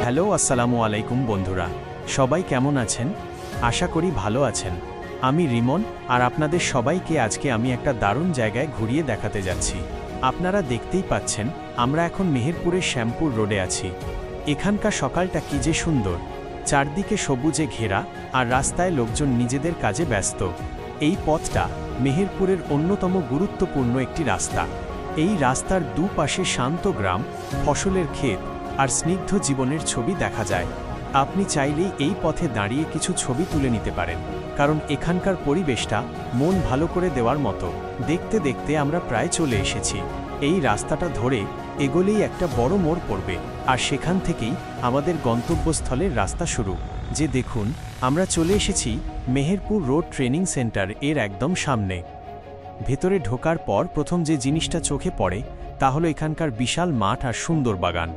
Hello আসসালামু আলাইকুম বন্ধুরা, সবাই কেমন আছেন? আশা করি ভালো আছেন। আমি রিমন, আর আপনাদের সবাইকে আজকে আমি একটা দারুণ জায়গায় ঘুরিয়ে দেখাতে যাচ্ছি। আপনারা দেখতেই পাচ্ছেন, আমরা এখন মেহেরপুরের শ্যামপুর রোডে আছি। এখানকার সকালটা কি যে সুন্দর, চারদিকে সবুজে ঘেরা, আর রাস্তায় লোকজন নিজেদের কাজে ব্যস্ত। এই পথটা মেহেরপুরের অন্যতম গুরুত্বপূর্ণ একটি রাস্তা। এই রাস্তার দুপাশে শান্ত গ্রাম, ফসলের ক্ষেত আর স্নিগ্ধ জীবনের ছবি দেখা যায়। আপনি চাইলেই এই পথে দাঁড়িয়ে কিছু ছবি তুলে নিতে পারেন, কারণ এখানকার পরিবেশটা মন ভালো করে দেওয়ার মতো। দেখতে দেখতে আমরা প্রায় চলে এসেছি। এই রাস্তাটা ধরে এগোলেই একটা বড় মোড় পড়বে, আর সেখান থেকেই আমাদের গন্তব্যস্থলের রাস্তা শুরু। যে দেখুন, আমরা চলে এসেছি মেহেরপুর রোড ট্রেনিং সেন্টার এর একদম সামনে। ভেতরে ঢোকার পর প্রথম যে জিনিসটা চোখে পড়ে তা হলো এখানকার বিশাল মাঠ আর সুন্দর বাগান।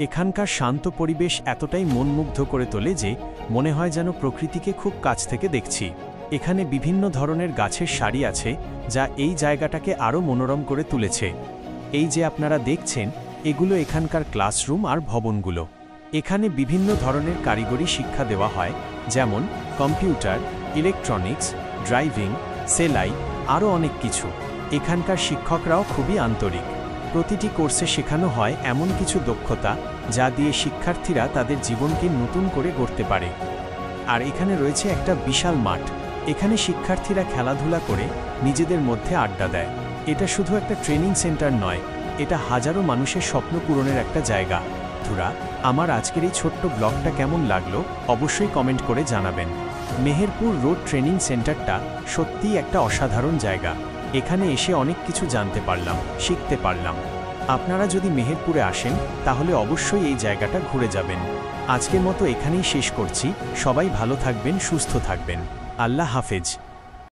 এখানকার শান্ত পরিবেশ এতটাই মনমুগ্ধ করে তোলে যে মনে হয় যেন প্রকৃতিকে খুব কাছ থেকে দেখছি। এখানে বিভিন্ন ধরনের গাছের সারি আছে, যা এই জায়গাটাকে আরও মনোরম করে তুলেছে। এই যে আপনারা দেখছেন, এগুলো এখানকার ক্লাসরুম আর ভবনগুলো। এখানে বিভিন্ন ধরনের কারিগরি শিক্ষা দেওয়া হয়, যেমন কম্পিউটার, ইলেকট্রনিক্স, ড্রাইভিং, সেলাই, আরও অনেক কিছু। এখানকার শিক্ষকরাও খুবই আন্তরিক। প্রতিটি কোর্সে শেখানো হয় এমন কিছু দক্ষতা যা দিয়ে শিক্ষার্থীরা তাদের জীবনকে নতুন করে গড়তে পারে। আর এখানে রয়েছে একটা বিশাল মাঠ। এখানে শিক্ষার্থীরা খেলাধুলা করে নিজেদের মধ্যে আড্ডা দেয়। এটা শুধু একটা ট্রেনিং সেন্টার নয়, এটা হাজারো মানুষের স্বপ্ন পূরণের একটা জায়গা। বন্ধুরা, আমার আজকের এই ছোট্ট ব্লগটা কেমন লাগলো অবশ্যই কমেন্ট করে জানাবেন। মেহেরপুর রোড ট্রেনিং সেন্টারটা সত্যিই একটা অসাধারণ জায়গা। এখানে এসে অনেক কিছু জানতে পারলাম, শিখতে পারলাম। আপনারা যদি মেহেরপুরে আসেন তাহলে অবশ্যই এই জায়গাটা ঘুরে যাবেন। আজকের মতো এখানেই শেষ করছি। সবাই ভালো থাকবেন, সুস্থ থাকবেন। আল্লাহ হাফেজ।